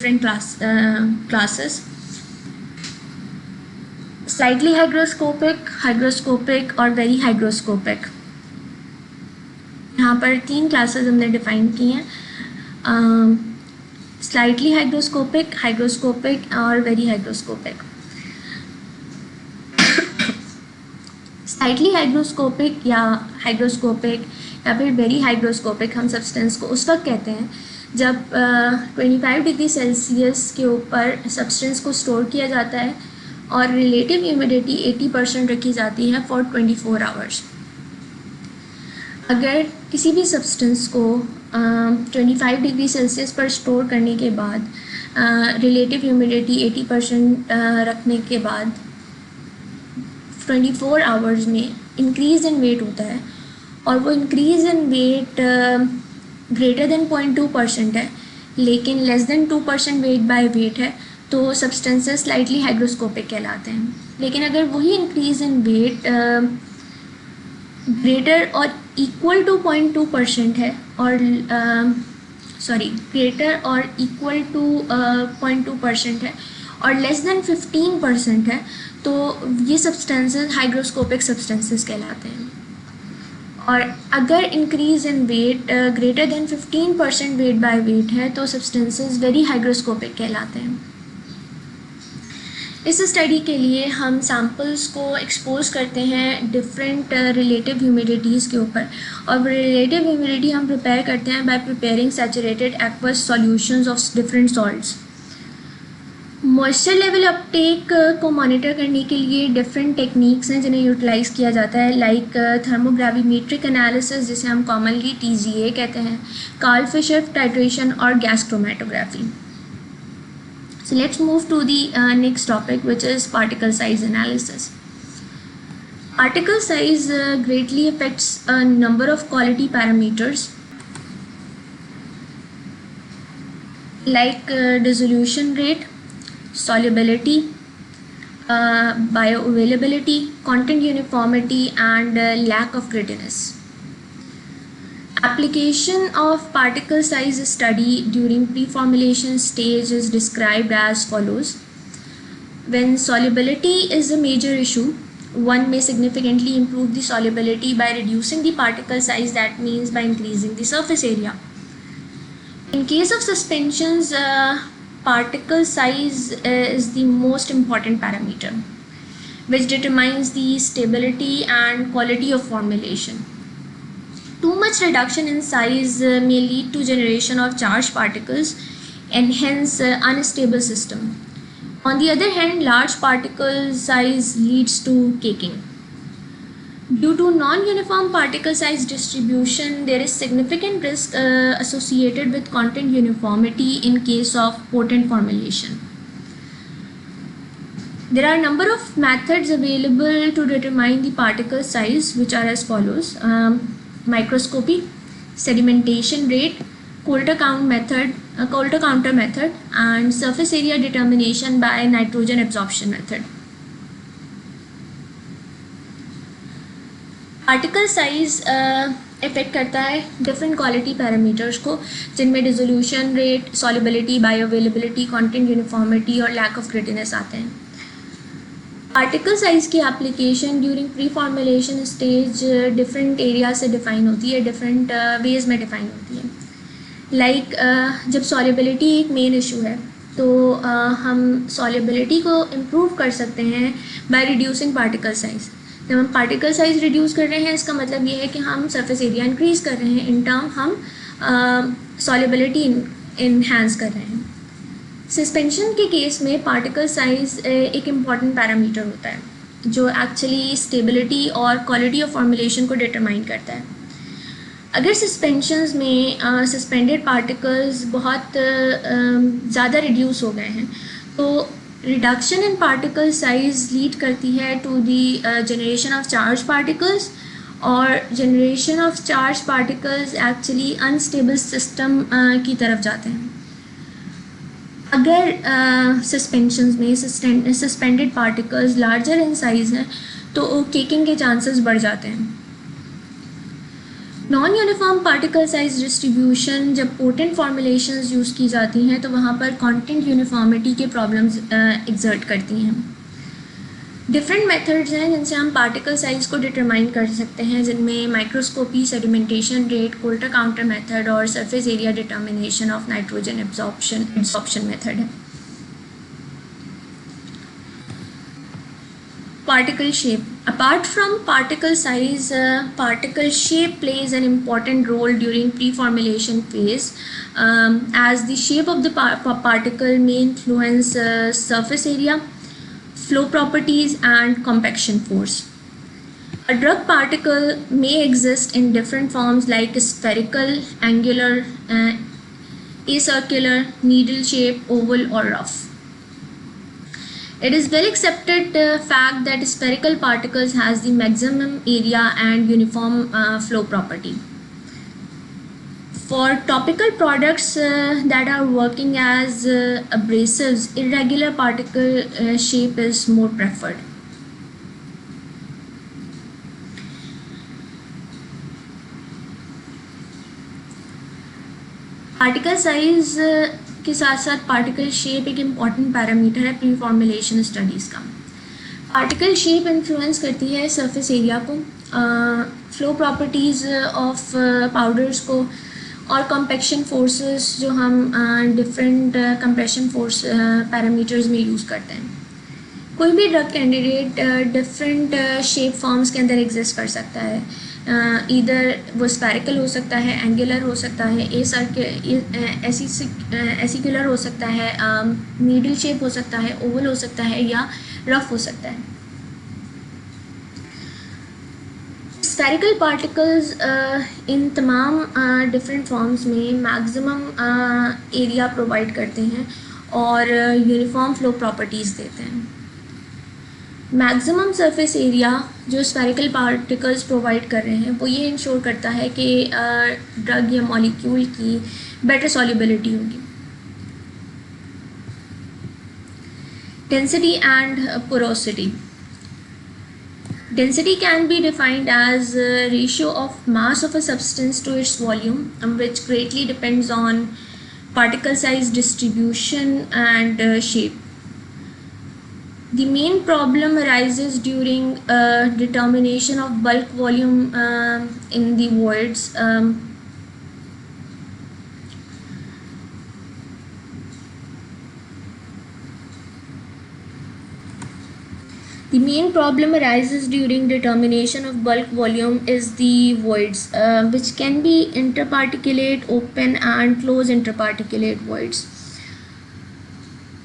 different classes. Slightly hygroscopic और very hygroscopic. यहाँ पर 3 क्लासेस हमने डिफाइन की हैं, स्लाइटली हाइग्रोस्कोपिक, हाइग्रोस्कोपिक और वेरी हाइग्रोस्कोपिक. स्लाइटली हाइग्रोस्कोपिक या हाइग्रोस्कोपिक या फिर वेरी हाइग्रोस्कोपिक हम सब्सटेंस को उस वक्त कहते हैं जब 25 डिग्री सेल्सियस के ऊपर सब्सटेंस को स्टोर किया जाता है और रिलेटिव ह्यूमिडिटी 80% रखी जाती है फॉर 24 आवर्स. अगर किसी भी सब्सटेंस को 25 डिग्री सेल्सियस पर स्टोर करने के बाद रिलेटिव ह्यूमिडिटी 80% रखने के बाद 24 आवर्स में इंक्रीज़ इन वेट होता है और वो increase in weight greater than 0.2% है लेकिन less than 2% weight by weight है, तो सब्सटेंसेस स्लाइटली हाइग्रोस्कोपिक कहलाते हैं. लेकिन अगर वही इंक्रीज़ इन वेट ग्रेटर और इक्वल टू 0.2% है और ग्रेटर और इक्वल टू 0.2% है और लेस देन 15% है, तो ये सब्सटेंसेस हाइग्रोस्कोपिक सब्सटेंसेस कहलाते हैं. और अगर increase in weight greater than 15% weight by weight है तो सब्सटेंसेस वेरी हाइग्रोस्कोपिक कहलाते हैं. इस स्टडी के लिए हम सैम्पल्स को एक्सपोज करते हैं डिफरेंट रिलेटिव ह्यूमिडिटीज़ के ऊपर, और रिलेटिव ह्यूमिडिटी हम प्रिपेयर करते हैं bye preparing saturated aqueous solutions of different salts. Moisture level Uptake को मॉनिटर करने के लिए डिफरेंट टेक्निक्स हैं जिन्हें यूटिलाइज़ किया जाता है, लाइक थर्मोग्राविमेट्रिक एनालिसिस जिसे हम कॉमनली TGA कहते हैं, कार्ल फिशर टाइट्रेशन और gas chromatography. So let's move to the next topic, which is particle size analysis. Particle size greatly affects a number of quality parameters like dissolution rate, solubility, bioavailability, content uniformity, and lack of grittiness. Application of particle size study during preformulation stage is described as follows. When solubility is a major issue, one may significantly improve the solubility by reducing the particle size, that means by increasing the surface area. In case of suspensions, particle size is the most important parameter which determines the stability and quality of formulation. Too much reduction in size may lead to generation of charged particles and hence unstable system. On the other hand, large particle size leads to caking. Due to non-uniform particle size distribution, there is significant risk associated with content uniformity in case of potent formulation. There are a number of methods available to determine the particle size, which are as follows. Microscopy, sedimentation rate, Coulter counter method, and surface area determination by nitrogen absorption method. Particle size affect करता है different quality parameters को, जिनमें dissolution rate, solubility, bioavailability, content uniformity और lack of grittiness आते हैं. Particle size की application during pre formulation stage different area से define होती है, डिफरेंट वेज में डिफ़ाइन होती है. लाइक जब सॉल्युबिलिटी एक मेन इशू है तो हम सॉल्युबिलिटी को इम्प्रूव कर सकते हैं बाय रिड्यूसिंग पार्टिकल साइज़. जब हम पार्टिकल साइज़ रिड्यूस कर रहे हैं इसका मतलब ये है कि हम सरफेस एरिया इंक्रीज़ कर रहे हैं, इन टर्म हम सॉल्युबिलिटी इन्हांस कर रहे हैं. सस्पेंशन के केस में पार्टिकल साइज़ एक इम्पॉर्टेंट पैरामीटर होता है जो एक्चुअली स्टेबिलिटी और क्वालिटी ऑफ फॉर्मुलेशन को डिटरमाइन करता है. अगर सस्पेंशंस में सस्पेंडेड पार्टिकल्स बहुत ज़्यादा रिड्यूस हो गए हैं तो reduction in particle size lead करती है to the generation of charge particles, और generation of charge particles actually unstable system की तरफ जाते हैं. अगर सस्पेंशंस में suspended particles larger in size हैं तो केकिंग के चांसेस बढ़ जाते हैं. Non uniform particle size distribution, जब पोटेंट फॉर्मुलेशंस यूज़ की जाती हैं तो वहाँ पर कंटेंट यूनिफॉर्मिटी के प्रॉब्लम्स एग्जर्ट करती हैं। डिफरेंट मेथड्स हैं जिनसे हम पार्टिकल साइज को डिटरमाइन कर सकते हैं, जिनमें microscopy, sedimentation rate, Coulter counter method और surface area determination of nitrogen absorption method है। Particle shape. Apart from particle size, particle shape plays an important role during pre-formulation phase, as the shape of the particle may influence surface area, flow properties and compaction force. A drug particle may exist in different forms like spherical, angular, acircular, needle shape, oval or rough. It is well accepted fact that spherical particles has the maximum area and uniform flow property. For topical products that are working as abrasives, irregular particle shape is more preferred. Particle size के साथ साथ particle shape एक important parameter है pre formulation studies का। Particle shape influence करती है surface area को, flow properties of powders को और कंपैक्शन फोर्सेस जो हम डिफरेंट कंप्रेशन फोर्स पैरामीटर्स में यूज़ करते हैं। कोई भी drug candidate different shape forms के अंदर एग्जिस्ट कर सकता है, इधर वो स्फेरिकल हो सकता है, एंगुलर हो सकता है, एसिकुलर हो सकता है, नीडल शेप हो सकता है, ओवल हो सकता है या रफ हो सकता है। स्फेरिकल पार्टिकल्स इन तमाम डिफरेंट फॉर्म्स में मैक्सिमम एरिया प्रोवाइड करते हैं और यूनिफॉर्म फ्लो प्रॉपर्टीज़ देते हैं। मैक्सिमम सरफेस एरिया जो स्फेरिकल पार्टिकल्स प्रोवाइड कर रहे हैं वो ये इंश्योर करता है कि ड्रग या मॉलिक्यूल की बेटर सॉल्युबिलिटी होगी। Density and porosity. Density can be defined as a ratio of mass of a substance to its volume, which greatly depends on particle size distribution and shape. The main problem arises during determination of bulk volume in the voids. The main problem arises during determination of bulk volume is the voids, which can be interparticulate, open and closed interparticulate voids.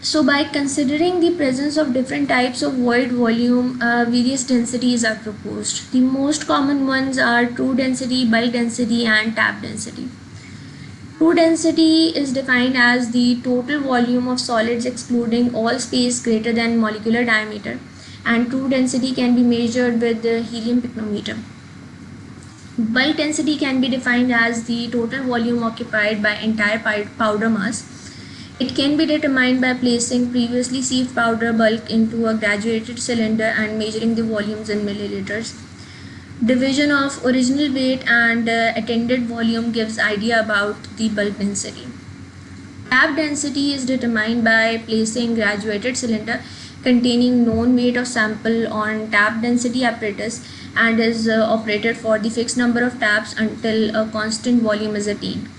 So by considering the presence of different types of void volume, various densities are proposed. The most common ones are true density, bulk density and tap density. True density is defined as the total volume of solids excluding all space greater than molecular diameter, and true density can be measured with the helium pycnometer. Bulk density can be defined as the total volume occupied by entire powder mass. It can be determined by placing previously sieved powder bulk into a graduated cylinder and measuring the volumes in milliliters. Division of original weight and attended volume gives idea about the bulk density. Tap density is determined by placing graduated cylinder containing known weight of sample on tap density apparatus and is operated for the fixed number of taps until a constant volume is attained.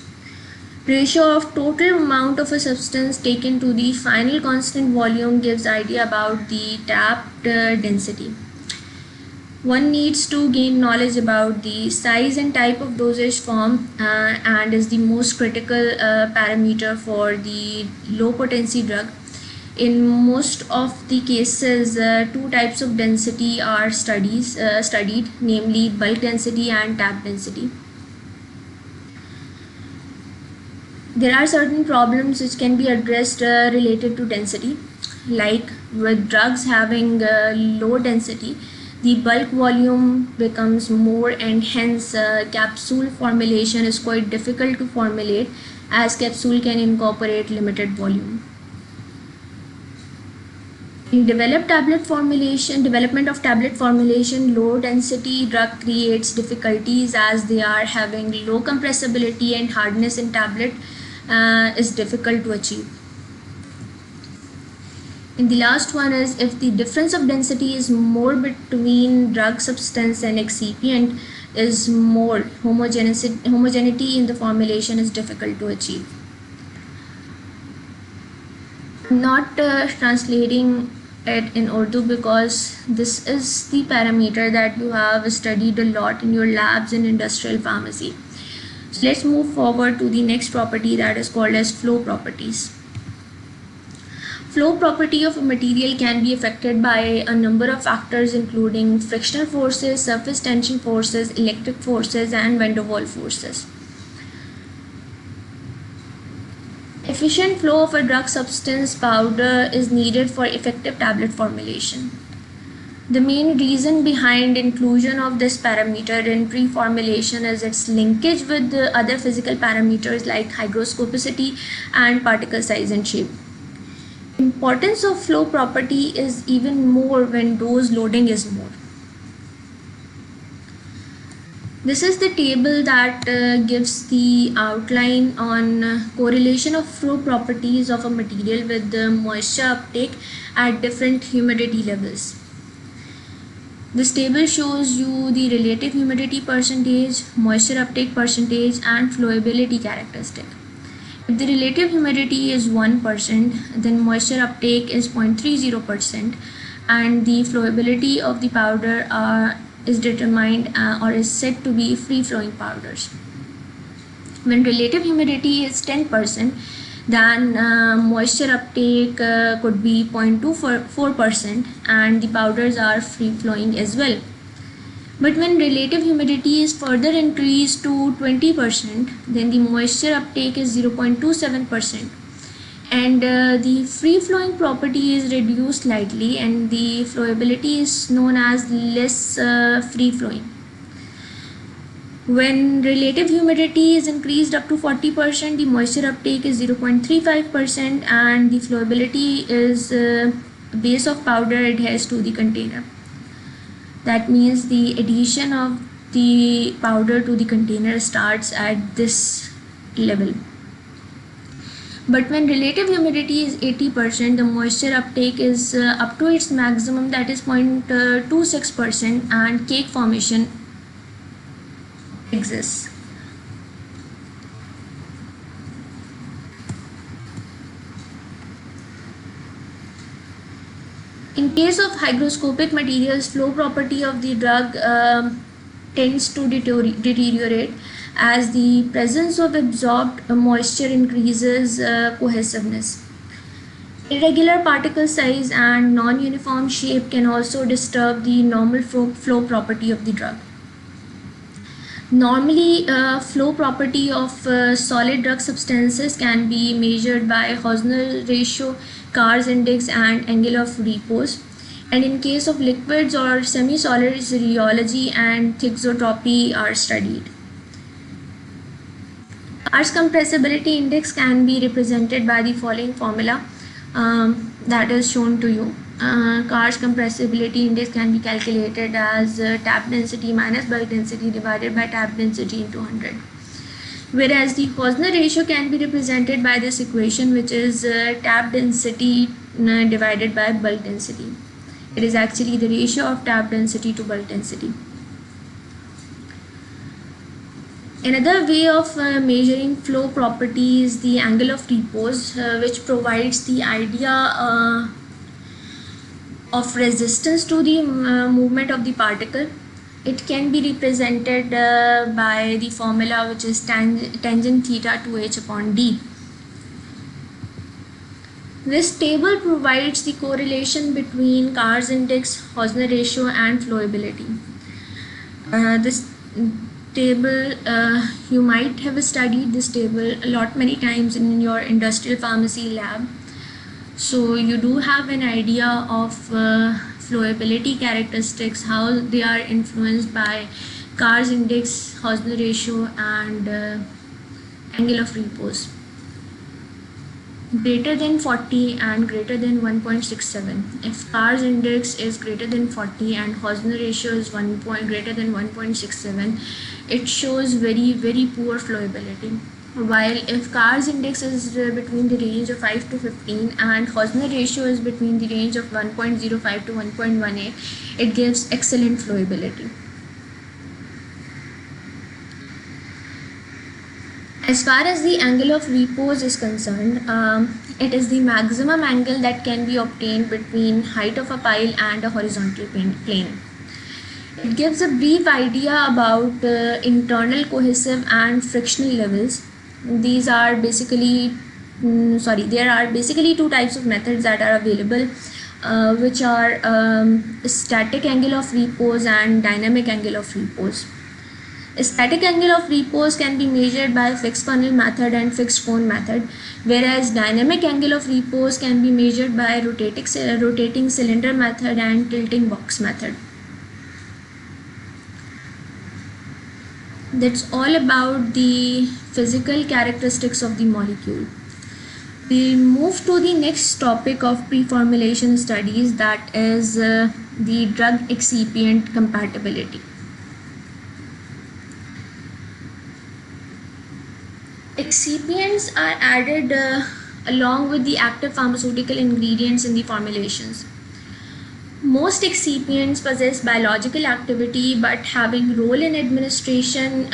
Ratio of total amount of a substance taken to the final constant volume gives idea about the tapped density. One needs to gain knowledge about the size and type of dosage form and is the most critical parameter for the low potency drug. In most of the cases, two types of density are studied, namely bulk density and tap density. There are certain problems which can be addressed related to density, like with drugs having low density, the bulk volume becomes more and hence capsule formulation is quite difficult to formulate as capsule can incorporate limited volume. In development of tablet formulation, low density drug creates difficulties as they are having low compressibility and hardness in tablet is difficult to achieve. And the last one is, if the difference of density is more between drug substance and excipient is more, homogeneity in the formulation is difficult to achieve. Not translating it in Urdu because this is the parameter that you have studied a lot in your labs in industrial pharmacy. So let's move forward to the next property, that is called as flow properties. Flow property of a material can be affected by a number of factors including frictional forces, surface tension forces, electric forces, and van der Waals forces. Efficient flow of a drug substance powder is needed for effective tablet formulation. The main reason behind inclusion of this parameter in pre-formulation is its linkage with the other physical parameters like hygroscopicity and particle size and shape. Importance of flow property is even more when dose loading is more. This is the table that gives the outline on correlation of flow properties of a material with the moisture uptake at different humidity levels. This table shows you the relative humidity percentage, moisture uptake percentage, and flowability characteristic. If the relative humidity is 1%, then moisture uptake is 0.30%, and the flowability of the powder is determined or is said to be free-flowing powders. When relative humidity is 10%, then moisture uptake could be 0.24% and the powders are free-flowing as well. But when relative humidity is further increased to 20%, then the moisture uptake is 0.27%, and the free-flowing property is reduced slightly, and the flowability is known as less free-flowing. When relative humidity is increased up to 40%, the moisture uptake is 0.35%, and the flowability is base of powder adheres to the container. That means the adhesion of the powder to the container starts at this level. But when relative humidity is 80%, the moisture uptake is up to its maximum, that is 0.26%, and cake formation exists. In case of hygroscopic materials, flow property of the drug tends to deteriorate as the presence of absorbed moisture increases cohesiveness. Irregular particle size and non-uniform shape can also disturb the normal flow property of the drug. Normally, flow property of solid drug substances can be measured by Hosner ratio, Carr's index, and angle of repose. And in case of liquids or semi-solids, rheology and thixotropy are studied. Carr's compressibility index can be represented by the following formula that is shown to you. Carr's compressibility index can be calculated as tap density minus bulk density divided by tap density into 100. Whereas the Hosner ratio can be represented by this equation, which is tap density divided by bulk density. It is actually the ratio of tap density to bulk density. Another way of measuring flow property is the angle of repose, which provides the idea of resistance to the movement of the particle. It can be represented by the formula, which is tangent theta to h upon d. This table provides the correlation between Carr's index, Hosner ratio, and flowability. This table, you might have studied this table many times in your industrial pharmacy lab. So you do have an idea of flowability characteristics, how they are influenced by Carr's index, Hosner ratio, and angle of repose. greater than 40 and greater than 1.67. If Carr's index is greater than 40 and Hausner ratio is greater than 1.67, it shows very poor flowability. While if Carr's index is between the range of 5 to 15 and Hausner ratio is between the range of 1.05 to 1.18, it gives excellent flowability. As far as the angle of repose is concerned, it is the maximum angle that can be obtained between height of a pile and a horizontal plane. It gives a brief idea about internal cohesive and frictional levels. These are basically, there are basically two types of methods that are available, which are static angle of repose and dynamic angle of repose. A static angle of repose can be measured by fixed funnel method and fixed cone method, whereas dynamic angle of repose can be measured by rotating cylinder method and tilting box method. That's all about the physical characteristics of the molecule. We'll move to the next topic of pre-formulation studies, that is the drug excipient compatibility. Excipients are added along with the active pharmaceutical ingredients in the formulations. Most excipients possess biological activity but having role in administration,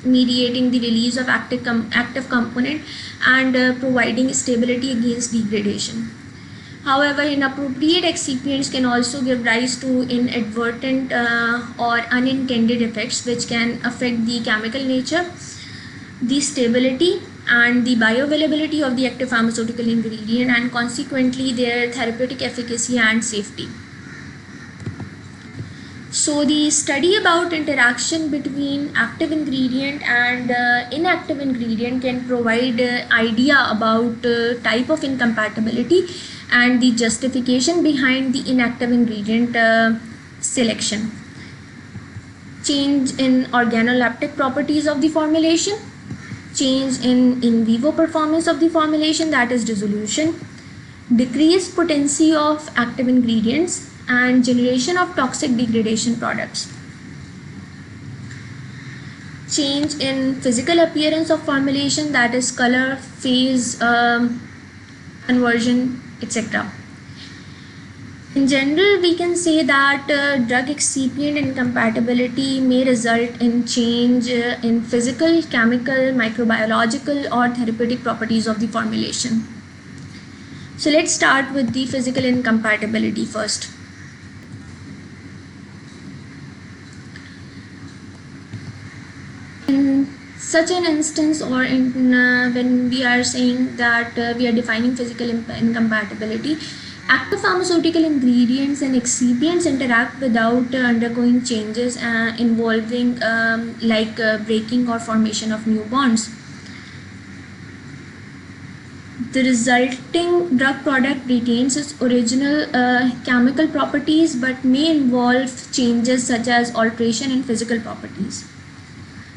mediating the release of active component and providing stability against degradation. However, inappropriate excipients can also give rise to inadvertent or unintended effects which can affect the chemical nature, the stability and the bioavailability of the active pharmaceutical ingredient, and consequently their therapeutic efficacy and safety. So the study about interaction between active ingredient and inactive ingredient can provide idea about type of incompatibility and the justification behind the inactive ingredient selection. Change in organoleptic properties of the formulation, change in vivo performance of the formulation, that is dissolution, decreased potency of active ingredients, and generation of toxic degradation products. Change in physical appearance of formulation, that is color, phase, conversion, etc. In general, we can say that drug excipient incompatibility may result in change in physical, chemical, microbiological or therapeutic properties of the formulation. So let's start with the physical incompatibility first. In such an instance, or when we are saying that we are defining physical incompatibility, active pharmaceutical ingredients and excipients interact without undergoing changes involving breaking or formation of new bonds. The resulting drug product retains its original chemical properties but may involve changes such as alteration in physical properties.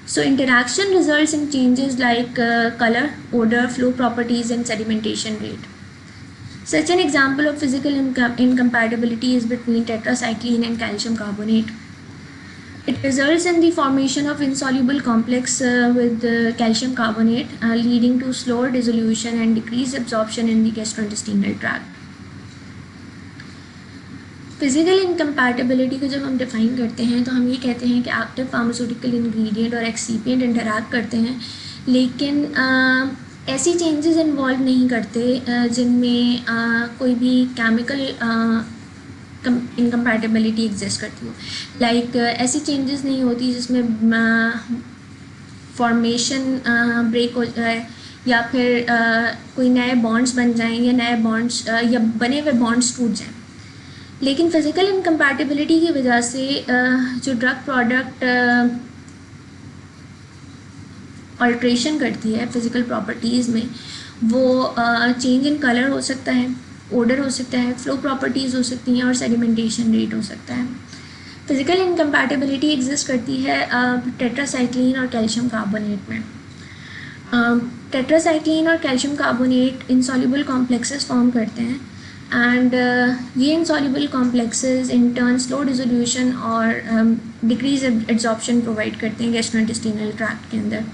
So interaction results in changes like color, odor, flow properties and sedimentation rate. Such an example of physical incompatibility is between tetracycline and calcium carbonate. It results in the formation of insoluble complex with calcium carbonate, leading to slower dissolution and decreased absorption in the gastrointestinal tract. Physical incompatibility को जब हम define करते हैं तो हम ये कहते हैं कि एक्टिव फार्मास्यूटिकल इंग्रेडिएंट और एक्सिपिएंट इंटरैक्ट करते हैं, लेकिन ऐसी चेंजेस इन्वॉल्व नहीं करते जिनमें कोई भी केमिकल इनकम्पैटिबिलिटी एग्जिस्ट करती हो. लाइक ऐसी चेंजेस नहीं होती जिसमें फॉर्मेशन ब्रेक हो जाए या फिर कोई नए बॉन्ड्स बन जाएं या नए बॉन्ड्स या बने हुए बॉन्ड्स टूट जाएं. लेकिन फिज़िकल इनकम्पैटिबिलिटी की वजह से जो ड्रग प्रोडक्ट अल्ट्रेशन करती है फिज़िकल प्रॉपर्टीज़ में, वो चेंज इन कलर हो सकता है, ओडर हो सकता है, फ्लो प्रॉपर्टीज़ हो सकती हैं और सेडिमेंटेशन रेट हो सकता है. फिज़िकल इनकम्पैटिबिलिटी एग्जिस्ट करती है टेट्रासाइक्लिन और कैल्शियम कार्बोनेट में. टेट्रासाइक्लिन और calcium carbonate insoluble complexes form करते हैं एंड ये insoluble complexes in turn slow dissolution और डिक्रीज एब्जॉर्प्शन प्रोवाइड करते हैं गैस्ट्रोइंटेस्टिनल ट्रैक्ट के अंदर.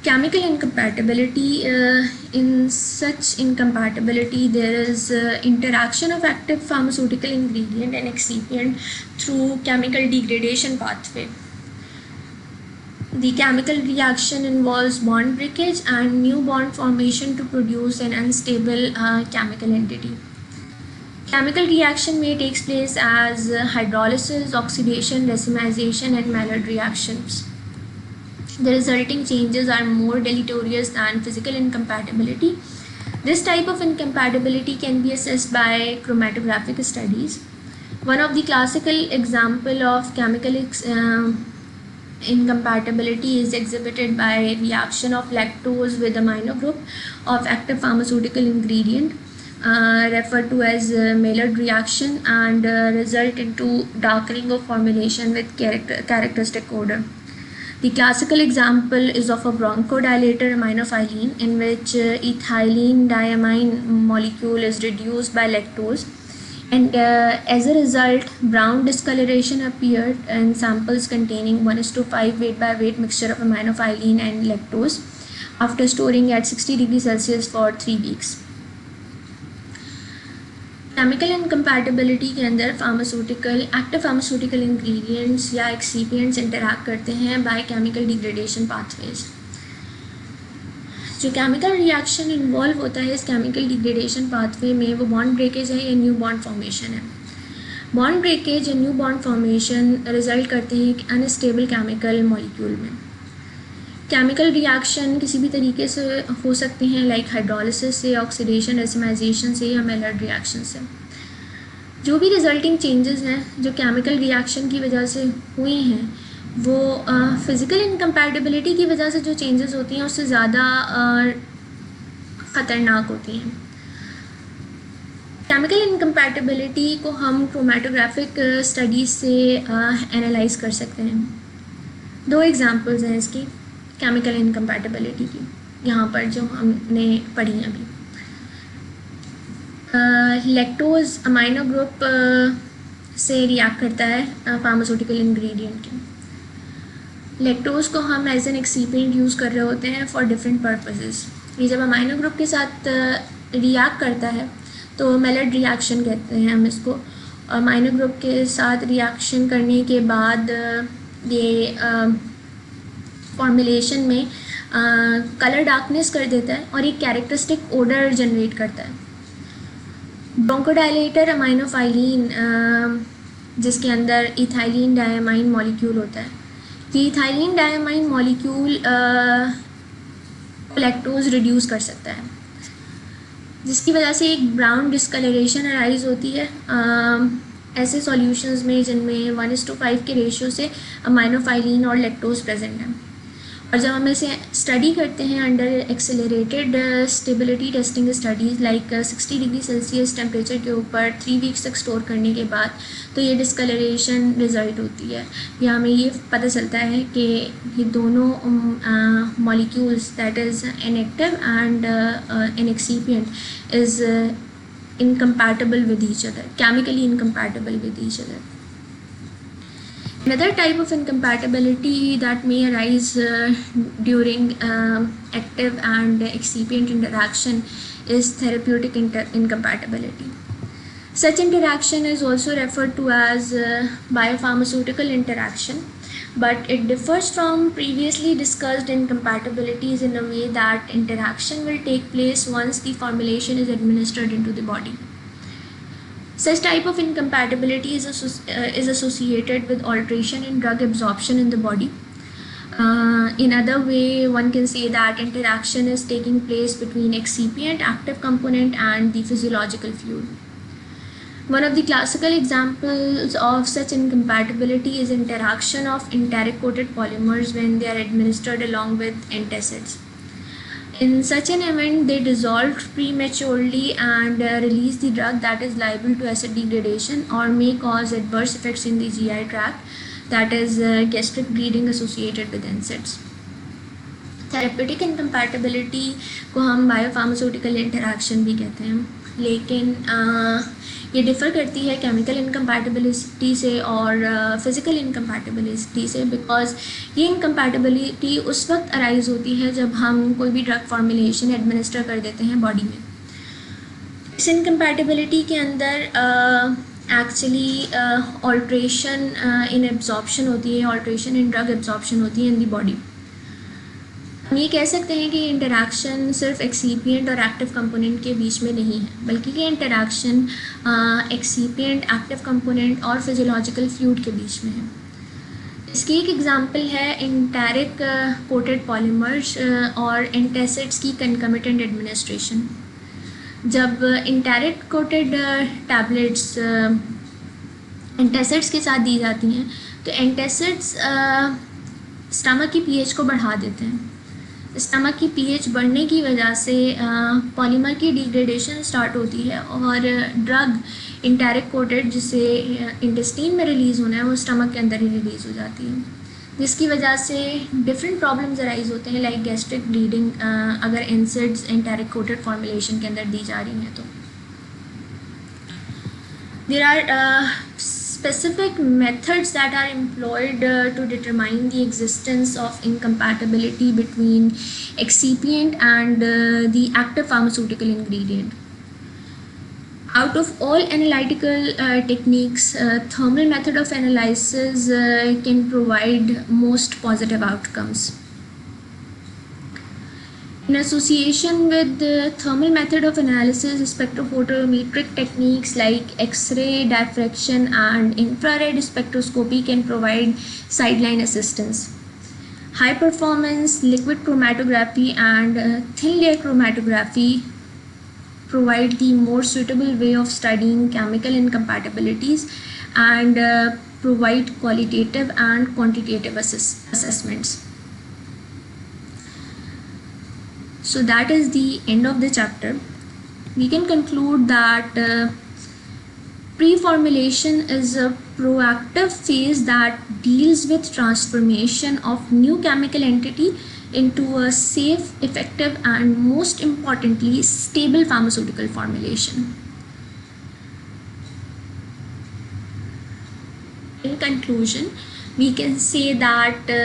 Chemical incompatibility, in such incompatibility there is interaction of active pharmaceutical ingredient and excipient through chemical degradation pathway. The chemical reaction involves bond breakage and new bond formation to produce an unstable chemical entity. Chemical reaction may take place as hydrolysis, oxidation, racemization and Maillard reactions. The resulting changes are more deleterious than physical incompatibility. This type of incompatibility can be assessed by chromatographic studies. One of the classical example of chemical incompatibility is exhibited by reaction of lactose with amino group of active pharmaceutical ingredient, referred to as Maillard reaction, and result into darkening of formulation with characteristic odor. The classical example is of a bronchodilator aminophylline in which ethylene diamine molecule is reduced by lactose, and as a result brown discoloration appeared in samples containing 1:5 weight by weight mixture of aminophylline and lactose after storing at 60 degrees Celsius for 3 weeks. Chemical incompatibility के अंदर active pharmaceutical ingredients या excipients interact करते हैं by chemical degradation pathways. जो chemical reaction involve होता है इस chemical degradation pathway में वो बॉन्ड ब्रेकेज है या न्यू बॉन्ड फॉर्मेशन है. बॉन्ड ब्रेकेज या न्यू बॉन्ड फॉर्मेशन रिजल्ट करते हैं एक अनस्टेबल केमिकल मॉलिक्यूल में. केमिकल रिएक्शन किसी भी तरीके से हो सकते हैं, लाइक हाइड्रोलिसिस से, ऑक्सीडेशन, रेसिमाइजेशन से या मेलर्ड रिएक्शन से. जो भी रिजल्टिंग चेंजेस हैं जो केमिकल रिएक्शन की वजह से हुए हैं वो फिज़िकल इनकम्पैटिबिलिटी की वजह से जो चेंजेस होती हैं उससे ज़्यादा ख़तरनाक होती हैं. केमिकल इनकम्पैटिबिलिटी को हम क्रोमेटोग्राफिक स्टडीज़ से एनालाइज कर सकते हैं. 2 एग्जांपल्स हैं इसकी केमिकल इनकम्पैटिबिलिटी की यहाँ पर जो हमने पढ़ी अभी. लैक्टोज अमाइनो ग्रुप से रिएक्ट करता है फार्मास्यूटिकल इंग्रेडिएंट के. लैक्टोज को हम एज एन एक्सीपिएंट यूज़ कर रहे होते हैं फॉर डिफरेंट पर्पसेस. ये जब अमाइनो ग्रुप के साथ रिएक्ट करता है तो मेलर्ड रिएक्शन कहते हैं हम इसको. अमाइनो ग्रुप के साथ रिएक्शन करने के बाद ये फॉर्मुलेशन में कलर डार्कनेस कर देता है और एक कैरेक्टरिस्टिक ओडर जनरेट करता है. ब्रोंकोडायलेटर अमाइनोफाइलिन जिसके अंदर इथाइलिन डायमाइन मॉलिक्यूल होता है. ये ethylene diamine molecule lactose reduce कर सकता है जिसकी वजह से एक ब्राउन डिस्कलरेशन अराइज होती है ऐसे सॉल्यूशंस में जिनमें 1:5 के रेशियो से अमाइनोफाइलिन और लैक्टोज प्रेजेंट है. और जब हम इसे स्टडी करते हैं under accelerated stability testing studies like 60 degree Celsius temperature के ऊपर 3 वीक्स तक स्टोर करने के बाद तो ये डिस्कलरेशन रिजल्ट होती है. या हमें ये पता चलता है कि ये दोनों molecules that is an active and an excipient is incompatible with each other, chemically incompatible with each other. Another type of incompatibility that may arise during active and excipient interaction is therapeutic incompatibility. Such interaction is also referred to as biopharmaceutical interaction, but it differs from previously discussed incompatibilities in a way that interaction will take place once the formulation is administered into the body. Such type of incompatibility is associated with alteration in drug absorption in the body. In other way, one can say that interaction is taking place between excipient, active component and the physiological fluid. One of the classical examples of such incompatibility is interaction of enteric coated polymers when they are administered along with antacids. In such an event, they dissolve prematurely and release the drug that is liable to acid degradation or may cause adverse effects in the GI tract, that is gastric bleeding associated with NSAIDs. Therapeutic incompatibility को हम biopharmaceutical interaction भी कहते हैं, लेकिन ये differ करती है chemical incompatibility से और फिज़िकल इनकम्पैटिबिलिटी से, बिकॉज ये इनकम्पैटिबिलिटी उस वक्त अराइज़ होती है जब हम कोई भी ड्रग फॉर्मुलेशन एडमिनिस्टर कर देते हैं बॉडी में। इस इनकम्पैटिबिलिटी के अंदर एक्चुअली ऑल्ट्रेशन इन एब्जॉर्प्शन होती है, ऑल्ट्रेशन इन ड्रग एब्जॉर्प्शन होती है इन दी बॉडी। हम ये कह सकते हैं कि इंटरेक्शन सिर्फ एक्सीपिएंट और एक्टिव कंपोनेंट के बीच में नहीं है, बल्कि ये इंटरेक्शन एक्सीपिएंट, एक्टिव कंपोनेंट और फिजियोलॉजिकल फ्लूइड के बीच में है। इसकी एक एग्जांपल है एंटेरिक कोटेड पॉलीमर्स और एंटासिड्स की कंकमिटेंट एडमिनिस्ट्रेशन। जब एंटेरिक कोटेड टैबलेट्स एंटासिड्स के साथ दी जाती हैं तो एंटासिड्स स्टमक की पीएच को बढ़ा देते हैं। स्टमक की पीएच बढ़ने की वजह से पॉलीमर की डिग्रेडेशन स्टार्ट होती है और ड्रग एंटेरिक कोटेड जिसे इंटेस्टाइन में रिलीज़ होना है वो स्टमक के अंदर ही रिलीज़ हो जाती है, जिसकी वजह से डिफरेंट प्रॉब्लम्स अराइज होते हैं, लाइक गैस्ट्रिक ब्लीडिंग अगर एनसिड्स एंटेरिक कोटेड फॉर्मुलेशन के अंदर दी जा रही हैं तो। There are specific methods that are employed to determine the existence of incompatibility between excipient and the active pharmaceutical ingredient. Out of all analytical techniques, thermal method of analysis can provide most positive outcomes. In association with the thermal method of analysis, spectrophotometric techniques like X-ray diffraction and infrared spectroscopy can provide sideline assistance. High performance liquid chromatography and thin layer chromatography provide the more suitable way of studying chemical incompatibilities and provide qualitative and quantitative assessments. So that is the end of the chapter. We can conclude that pre-formulation is a proactive phase that deals with transformation of new chemical entity into a safe, effective and most importantly stable pharmaceutical formulation. In conclusion, we can say that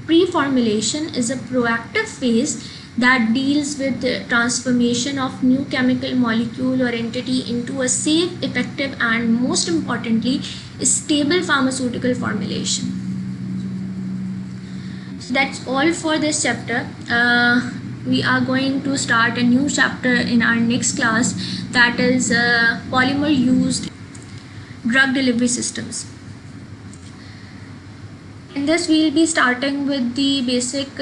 pre-formulation is a proactive phase that deals with the transformation of new chemical molecule or entity into a safe, effective and most importantly stable pharmaceutical formulation. So that's all for this chapter. We are going to start a new chapter in our next class, that is polymer used drug delivery systems. In this we will be starting with the basic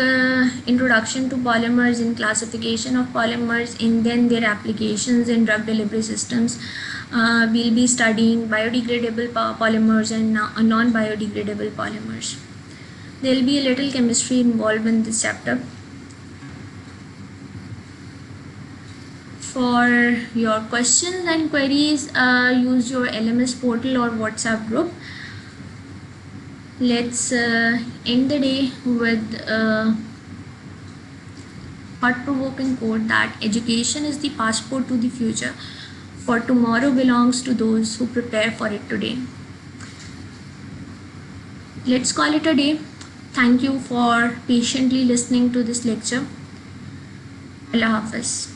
introduction to polymers, in classification of polymers, and then their applications in drug delivery systems. We'll be studying biodegradable polymers and non-biodegradable polymers. There will be a little chemistry involved in this chapter. For your questions and queries, use your LMS portal or WhatsApp group. Let's end the day with a thought-provoking quote that education is the passport to the future, for tomorrow belongs to those who prepare for it today. Let's call it a day. Thank you for patiently listening to this lecture. Allah Hafiz.